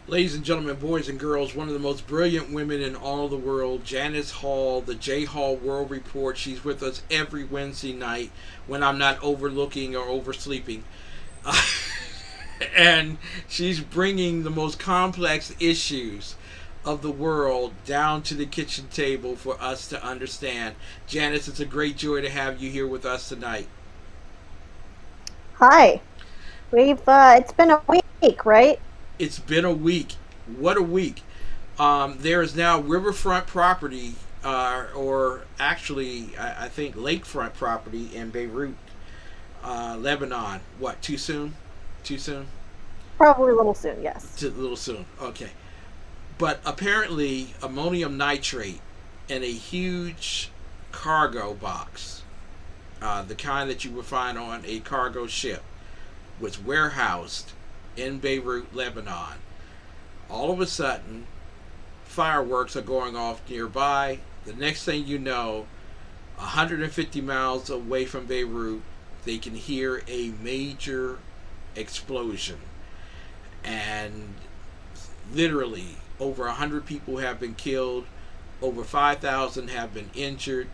Ladies and gentlemen, boys and girls, one of the most brilliant women in all the world, Janis Hall, the J Hall World Report. She's with us every Wednesday night when I'm not overlooking or oversleeping. Uh, and she's bringing the most complex issues of the world down to the kitchen table for us to understand. Janice, it's a great joy to have you here with us tonight. Hi. We've it's been a week, right? It's been a week. What a week. There is now riverfront property, or actually, I think lakefront property in Beirut, Lebanon. What? Too soon? Too soon? Probably a little soon, yes. Too little soon. Okay. But apparently, ammonium nitrate in a huge cargo box, the kind that you would find on a cargo ship, was warehoused in Beirut, Lebanon. All of a sudden, fireworks are going off nearby. The next thing you know, 150 miles away from Beirut, they can hear a major explosion. And literally, over 100 people have been killed, over 5,000 have been injured.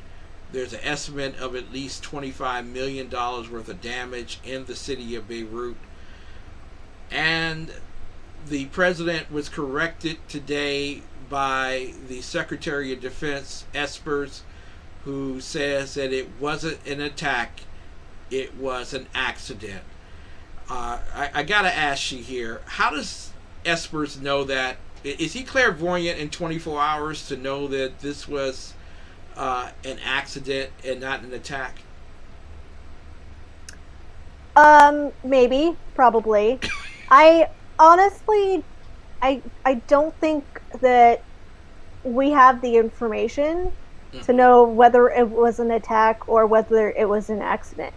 There's an estimate of at least $25 million worth of damage in the city of Beirut. And the president was corrected today by the Secretary of Defense Espers, who says that it wasn't an attack, it was an accident. I gotta ask you here, how does Espers know that? Is he clairvoyant in 24 hours to know that this was an accident and not an attack? Maybe, probably. I honestly I don't think that we have the information to Mm-hmm. know whether it was an attack or whether it was an accident.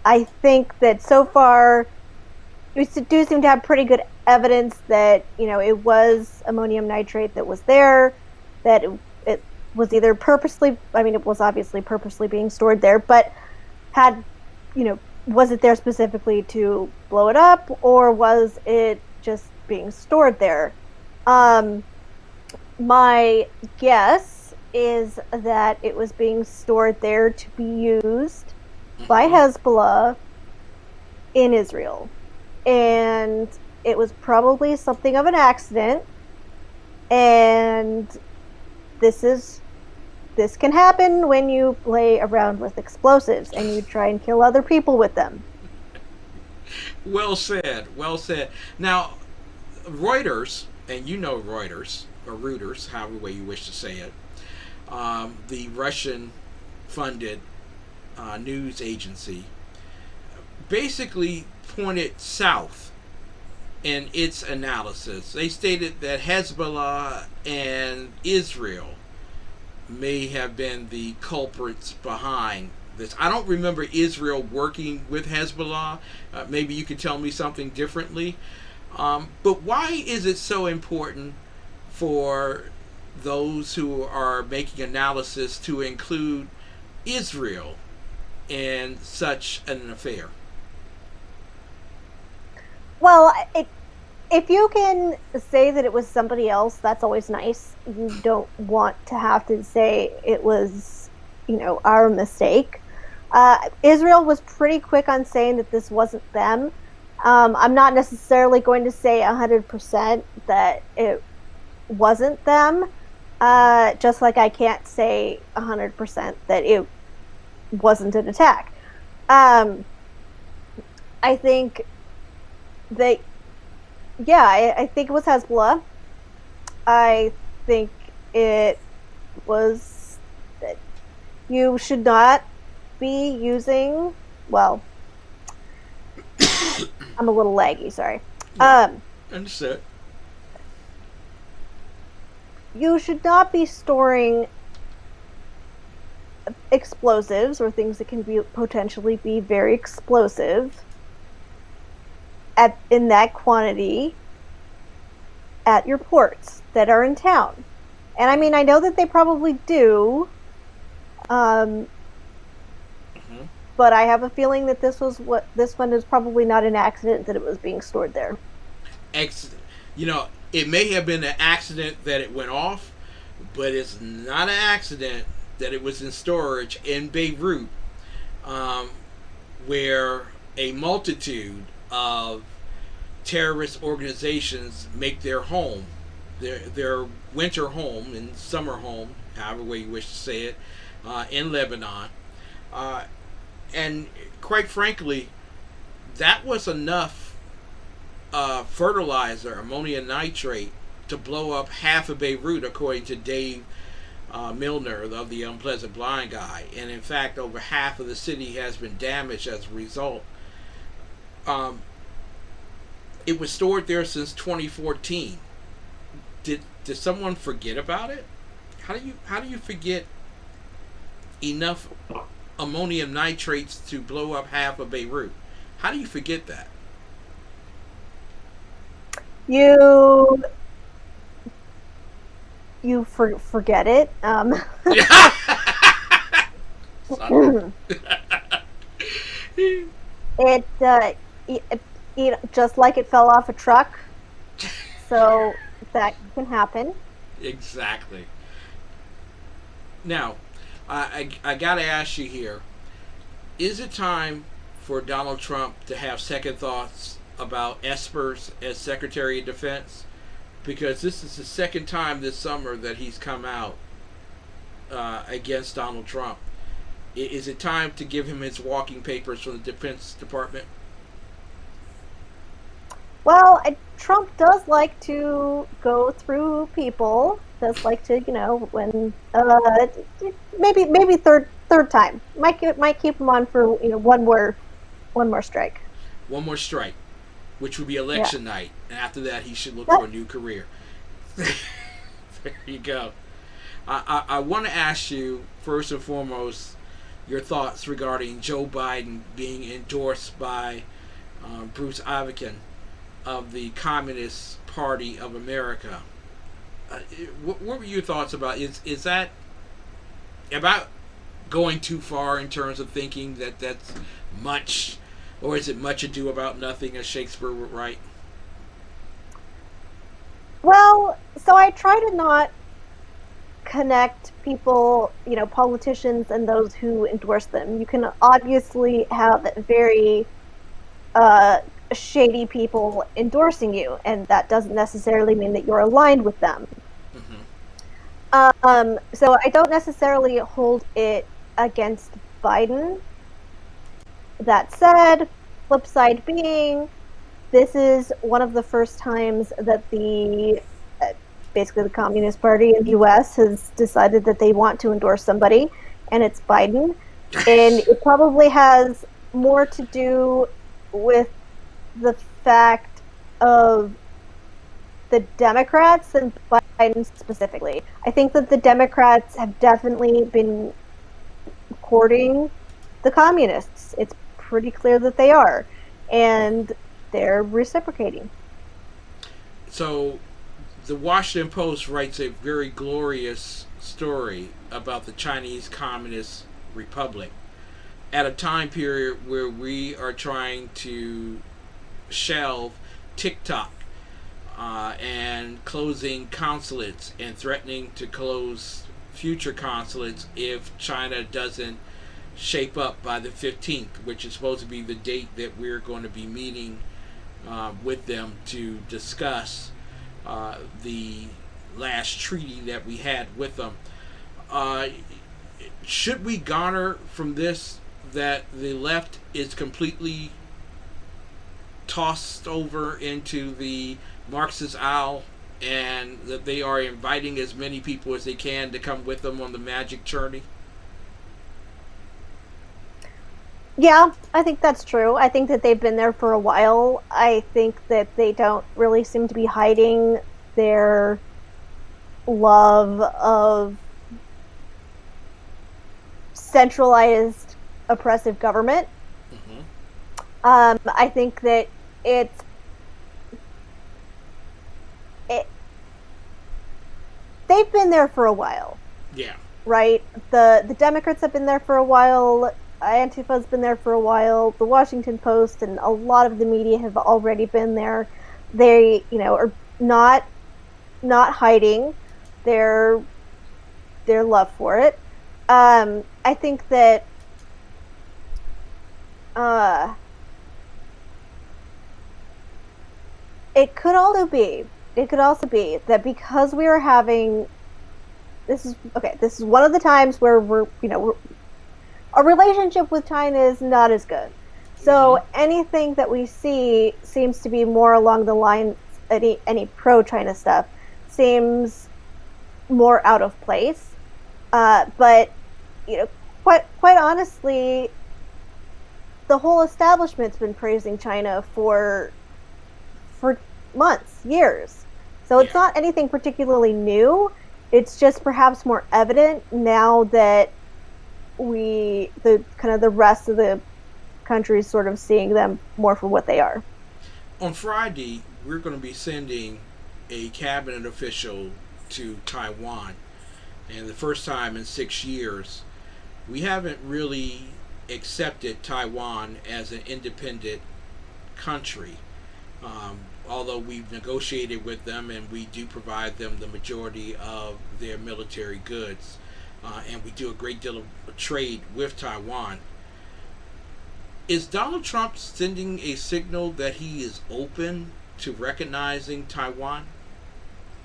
I think that so far we do seem to have pretty good evidence that, it was ammonium nitrate that was there, that it was either purposely, I mean, it was obviously purposely being stored there, but had, was it there specifically to blow it up, or was it just being stored there? Um, my guess is that it was being stored there to be used by Mm-hmm. Hezbollah in Israel. And it was probably something of an accident. And this is this can happen when you play around with explosives and you try and kill other people with them. Well said. Well said. Now, Reuters, and you know Reuters, or Reuters, however way you wish to say it, the Russian funded news agency, basically pointed south in its analysis. They stated that Hezbollah and Israel may have been the culprits behind this. I don't remember Israel working with Hezbollah. Maybe you could tell me something differently. But why is it so important for those who are making analysis to include Israel in such an affair? Well, if you can say that it was somebody else, that's always nice. You don't want to have to say it was, our mistake. Israel was pretty quick on saying that this wasn't them. I'm not necessarily going to say 100% that it wasn't them, just like I can't say 100% that it wasn't an attack. Um, I think that, yeah, I think it was Hezbollah. I think it was that you should not be using, well, I'm a little laggy, sorry. Right. Um, Understood. you should not be storing explosives or things that can be potentially be very explosive at in that quantity at your ports that are in town. And I mean, I know that they probably do, um, Mm-hmm. but I have a feeling that this one is probably not an accident that it was being stored there. Excellent. You know, it may have been an accident that it went off, but it's not an accident that it was in storage in Beirut, um, where a multitude of terrorist organizations make their home, their winter home and summer home, however way you wish to say it, in Lebanon. Uh, and quite frankly, that was enough fertilizer, ammonium nitrate, to blow up half of Beirut, according to Dave Milner of the Unpleasant Blind Guy. And in fact, over half of the city has been damaged as a result. Um, it was stored there since 2014. Did someone forget about it? How do you forget enough ammonium nitrates to blow up half of Beirut? How do you forget that? You forget it. It, just like it fell off a truck, so that can happen. Exactly. Now, I got to ask you here, is it time for Donald Trump to have second thoughts about Espers as Secretary of Defense? Because this is the second time this summer that he's come out against Donald Trump. Is it time to give him his walking papers from the Defense Department? Well, Trump does like to go through people. Does like to, when maybe third time. Might keep him on for one more strike. One more strike, which would be Yeah. election night, and after that, he should look Yep. for a new career. There you go. I want to ask you first and foremost your thoughts regarding Joe Biden being endorsed by Bruce Ivakin of the Communist Party of America. What were your thoughts about? Is that about going too far in terms of thinking that that's much, or is it much ado about nothing, as Shakespeare would write? Well, so I try to not connect people, politicians and those who endorse them. You can obviously have very uh, shady people endorsing you, and that doesn't necessarily mean that you're aligned with them. Mm-hmm. So I don't necessarily hold it against Biden. That said, flip side being, this is one of the first times that basically the Communist Party in the U.S. has decided that they want to endorse somebody, and it's Biden. And it probably has more to do with the fact of the Democrats than Biden specifically. I think that the Democrats have definitely been courting the communists. It's pretty clear that they are. And they're reciprocating. So, the Washington Post writes a very glorious story about the Chinese Communist Republic at a time period where we are trying to shelve TikTok and closing consulates and threatening to close future consulates if China doesn't shape up by the 15th, which is supposed to be the date that we're going to be meeting with them to discuss the last treaty that we had with them. Uh, should we garner from this that the left is completely tossed over into the Marxist aisle and that they are inviting as many people as they can to come with them on the magic journey? Yeah, I think that's true. I think that they've been there for a while. I think that they don't really seem to be hiding their love of centralized oppressive government. Mm-hmm. I think that it's it, they've been there for a while, Yeah. right? The Democrats have been there for a while. Antifa's been there for a while. The Washington Post and a lot of the media have already been there. They, are not not hiding their their love for it. I think that uh, it could also be it could also be that because we are having this is okay. This is one of the times where our relationship with China is not as good. Hmm. So anything that we see seems to be more along the lines any pro China stuff seems more out of place. But you know, quite honestly, the whole establishment's been praising China for months, years. So it's Yeah. not anything particularly new. It's just perhaps more evident now that the kind of the rest of the country is sort of seeing them more for what they are. On Friday, we're going to be sending a cabinet official to Taiwan, and the first time in 6 years, we haven't really accepted Taiwan as an independent country. Although we've negotiated with them and we do provide them the majority of their military goods, and we do a great deal of trade with Taiwan. Is Donald Trump sending a signal that he is open to recognizing Taiwan?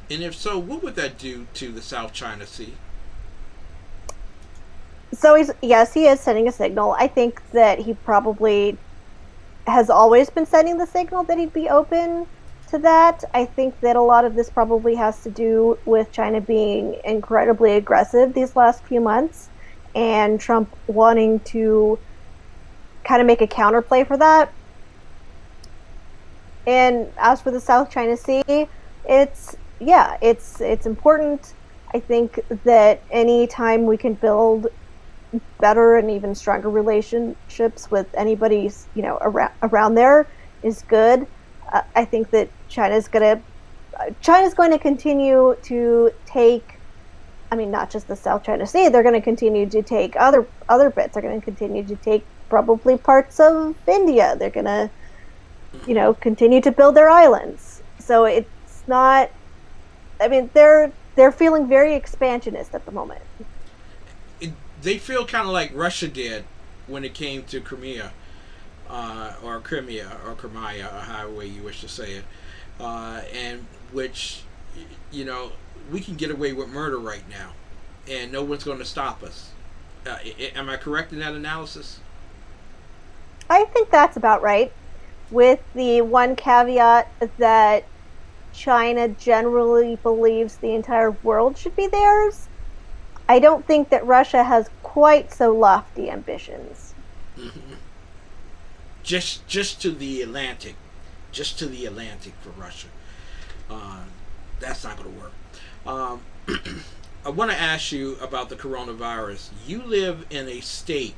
And if so, what would that do to the South China Sea? So he's yes, he is sending a signal. I think that he probably has always been sending the signal that he'd be open to that. I think that a lot of this probably has to do with China being incredibly aggressive these last few months and Trump wanting to kind of make a counterplay for that. And as for the South China Sea, it's yeah, it's important. I think that any time we can build better and even stronger relationships with anybody's around there is good. I think that China's going to continue to take. I mean, not just the South China Sea. They're going to continue to take other bits. They're going to continue to take probably parts of India. They're going to Mm-hmm. continue to build their islands. So it's not. I mean, they're feeling very expansionist at the moment. They feel kind of like Russia did when it came to Crimea, or Crimea, or Crimea, or however you wish to say it, and which, you know, we can get away with murder right now, and no one's going to stop us. Am I correct in that analysis? I think that's about right, with the one caveat that China generally believes the entire world should be theirs. I don't think that Russia has quite so lofty ambitions. Mm-hmm. Just to the Atlantic, just to the Atlantic for Russia. Uh, that's not going to work. Um, I want to ask you about the coronavirus. You live in a state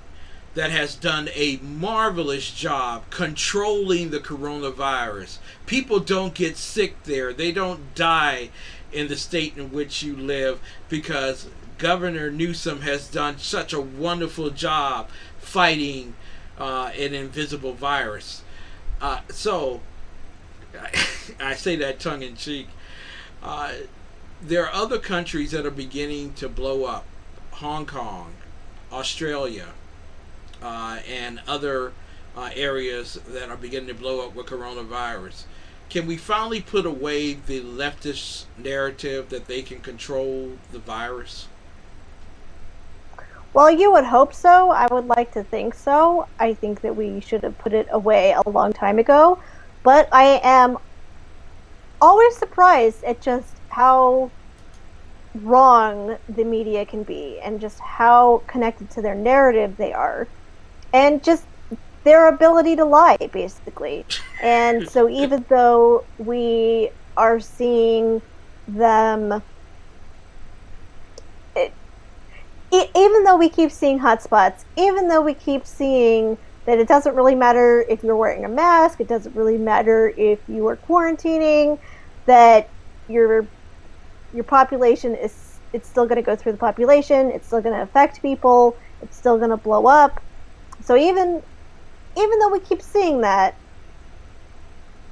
that has done a marvelous job controlling the coronavirus. People don't get sick there, they don't die in the state in which you live because Governor Newsom has done such a wonderful job fighting an invisible virus. So, I say that tongue in cheek. Uh, there are other countries that are beginning to blow up. Hong Kong, Australia, and other areas that are beginning to blow up with coronavirus. Can we finally put away the leftist narrative that they can control the virus? Well, you would hope so. I would like to think so. I think that we should have put it away a long time ago. But I am always surprised at just how wrong the media can be and just how connected to their narrative they are. And just their ability to lie, basically. And so, even though we are seeing them, it, even though we keep seeing hotspots, even though we keep seeing that it doesn't really matter if you're wearing a mask, it doesn't really matter if you are quarantining, that your your population is it's still going to go through the population, it's still going to affect people, it's still going to blow up. So even though we keep seeing that,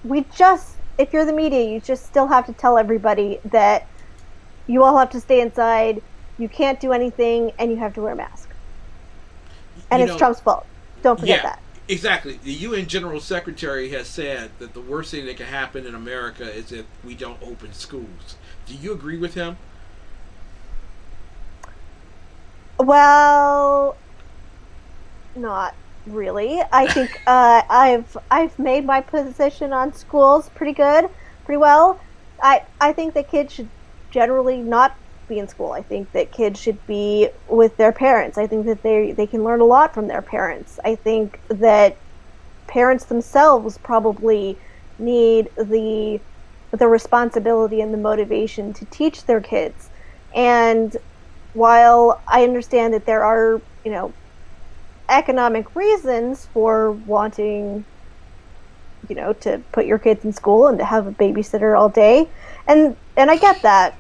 we just if you're the media, you just still have to tell everybody that you all have to stay inside, you can't do anything, and you have to wear a mask. And You it's know, Trump's fault. Don't forget yeah, that. exactly. The UN General Secretary has said that the worst thing that can happen in America is if we don't open schools. Do you agree with him? Well, not really. I think I've made my position on schools pretty good, pretty well. I think that kids should generally not be in school. I think that kids should be with their parents. I think that they can learn a lot from their parents. I think that parents themselves probably need the responsibility and the motivation to teach their kids. And while I understand that there are, economic reasons for wanting, to put your kids in school and to have a babysitter all day, and I get that.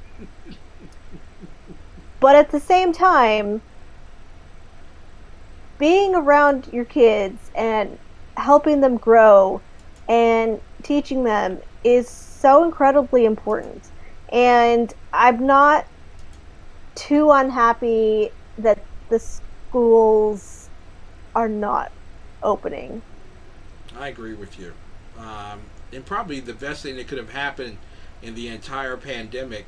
But at the same time, being around your kids and helping them grow and teaching them is so incredibly important. And I'm not too unhappy that the schools are not opening. I agree with you. And probably the best thing that could have happened in the entire pandemic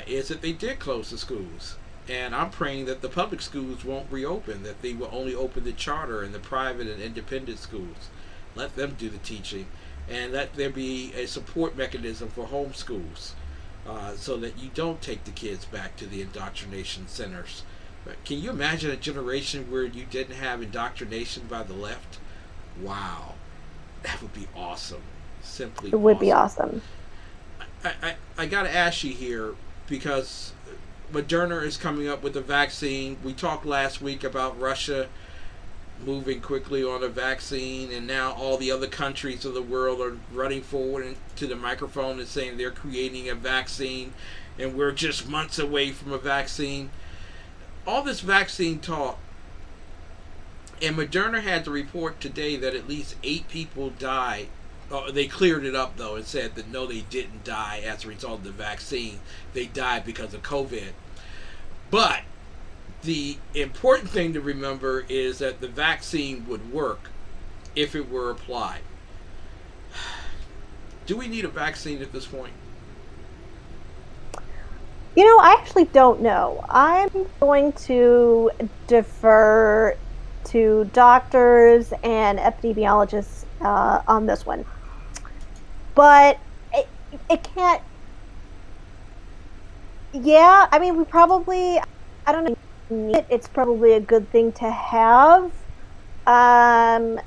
is that they did close the schools. And I'm praying that the public schools won't reopen, that they will only open the charter and the private and independent schools. Let them do the teaching. And let there be a support mechanism for homeschools so that you don't take the kids back to the indoctrination centers. But can you imagine a generation where you didn't have indoctrination by the left? Wow, that would be awesome. Simply It would be awesome. awesome. I got to ask you here because Moderna is coming up with a vaccine. We talked last week about Russia moving quickly on a vaccine, and now all the other countries of the world are running forward to the microphone and saying they're creating a vaccine, and we're just months away from a vaccine. All this vaccine talk, and Moderna had to report today that at least 8 people died. Oh, they cleared it up though and said that no, they didn't die as a result of the vaccine. They died because of COVID. But the important thing to remember is that the vaccine would work if it were applied. Do we need a vaccine at this point? I actually don't know. I'm going to defer to doctors and epidemiologists on this one. But it can't, yeah, I mean, we probably, I don't know, need it. It's probably a good thing to have. Um,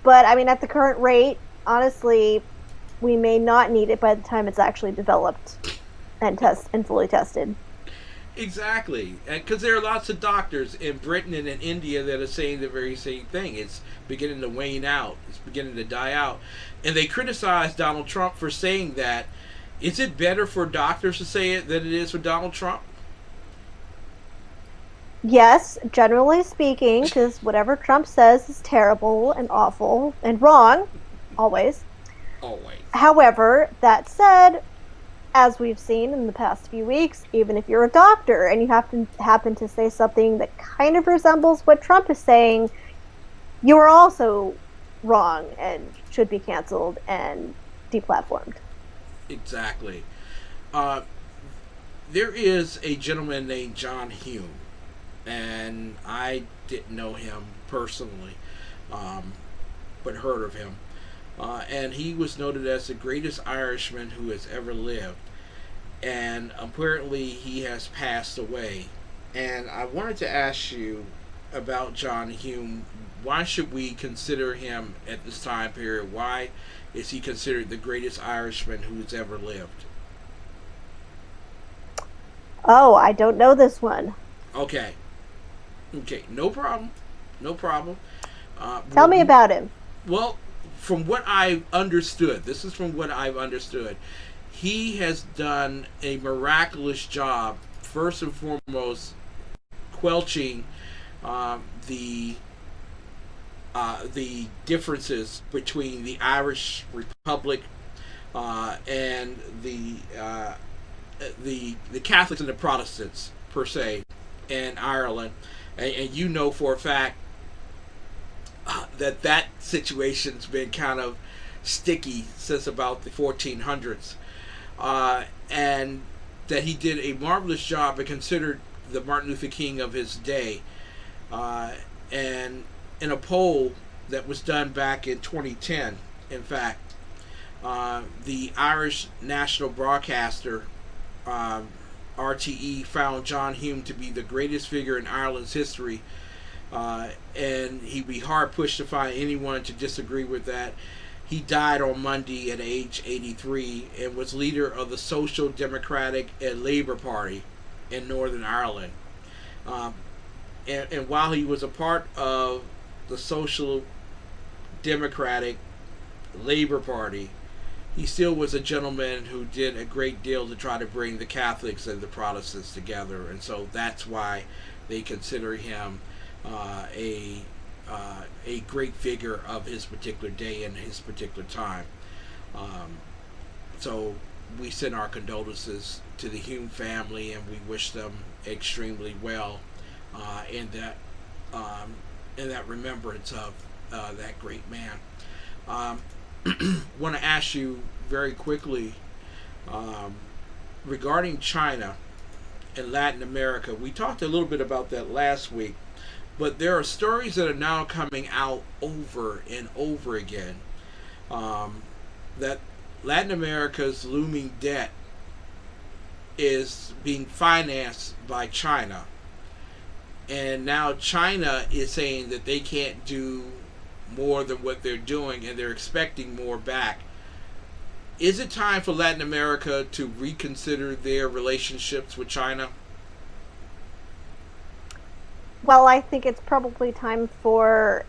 but I mean, at the current rate, honestly, we may not need it by the time it's actually developed and fully tested. Exactly, because there are lots of doctors in Britain and in India that are saying the very same thing. It's beginning to wane out. It's beginning to die out, and they criticize Donald Trump for saying that. Is it better for doctors to say it than it is for Donald Trump? Yes, generally speaking, because whatever Trump says is terrible and awful and wrong, always. Always. However, that said, as we've seen in the past few weeks, even if you're a doctor and you happen to say something that kind of resembles what Trump is saying, you are also wrong and should be canceled and deplatformed. Exactly. Uh, there is a gentleman named John Hume, and I didn't know him personally, um, but heard of him. And he was noted as the greatest Irishman who has ever lived. And apparently he has passed away. And I wanted to ask you about John Hume. Why should we consider him at this time period? Why is he considered the greatest Irishman who's ever lived? Oh, I don't know this one. Okay. Okay. No problem. No problem. Tell me about him. Well, from what I've understood, this is from what I've understood, he has done a miraculous job, first and foremost, quelching the the differences between the Irish Republic and the Catholics and the Protestants per se in Ireland, and you know for a fact that situation's been kind of sticky since about the 1400s, and that he did a marvelous job and considered the Martin Luther King of his day. And in a poll that was done back in 2010, in fact, the Irish national broadcaster, RTE, found John Hume to be the greatest figure in Ireland's history, and he'd be hard pushed to find anyone to disagree with that. He died on Monday at age 83 and was leader of the Social Democratic and Labour Party in Northern Ireland. And while he was a part of the Social Democratic Labour Party, he still was a gentleman who did a great deal to try to bring the Catholics and the Protestants together, and so that's why they consider him a great figure of his particular day and his particular time. So we send our condolences to the Hume family, and we wish them extremely well in that remembrance of that great man. Want to ask you very quickly regarding China and Latin America. We talked a little bit about that last week, but there are stories that are now coming out over and over again that Latin America's looming debt is being financed by China. And now China is saying that they can't do more than what they're doing, and they're expecting more back. Is it time for Latin America to reconsider their relationships with China? Well, I think it's probably time for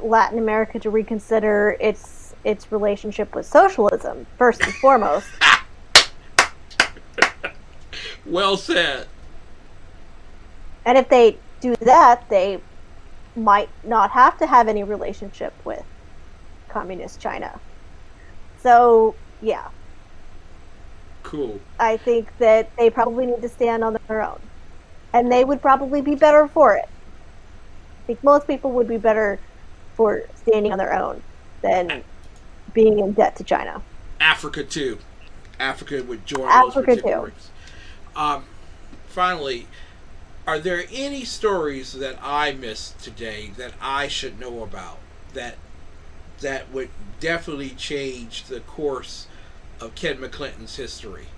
Latin America to reconsider its relationship with socialism first and foremost. Well said. And if they do that, they might not have to have any relationship with communist China. So, yeah. Cool. I think that they probably need to stand on their own. And they would probably be better for it. I think most people would be better for standing on their own than being in debt to China. Africa, too. Africa would join Africa, those particular groups. Finally, are there any stories that I missed today that I should know about that would definitely change the course of Ken McClinton's history?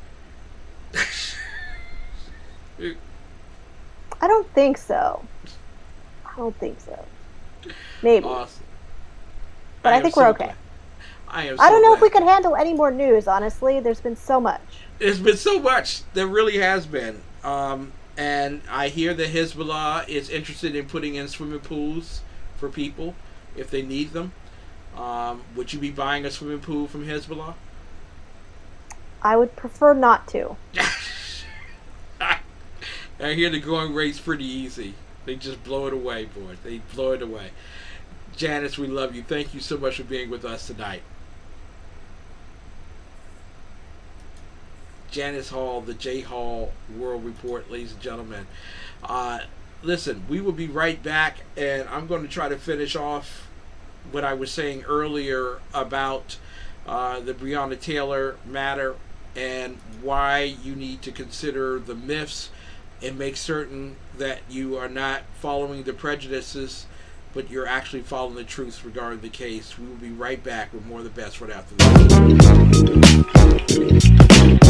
I don't think so. Maybe. Awesome. But I think we're okay. I don't know if we could handle any more news, honestly. There's been so much. There's been so much. There really has been. And I hear that Hezbollah is interested in putting in swimming pools for people if they need them. Would you be buying a swimming pool from Hezbollah? I would prefer not to. I hear the going rate's pretty easy. They just blow it away, boys. They blow it away. Janis, we love you. Thank you so much for being with us tonight. Janis Hall, the J Hall World Report, ladies and gentlemen. Listen, we will be right back, and I'm going to try to finish off what I was saying earlier about the Breonna Taylor matter and why you need to consider the myths and make certain that you are not following the prejudices, but you're actually following the truth regarding the case. We will be right back with more of the best right after this.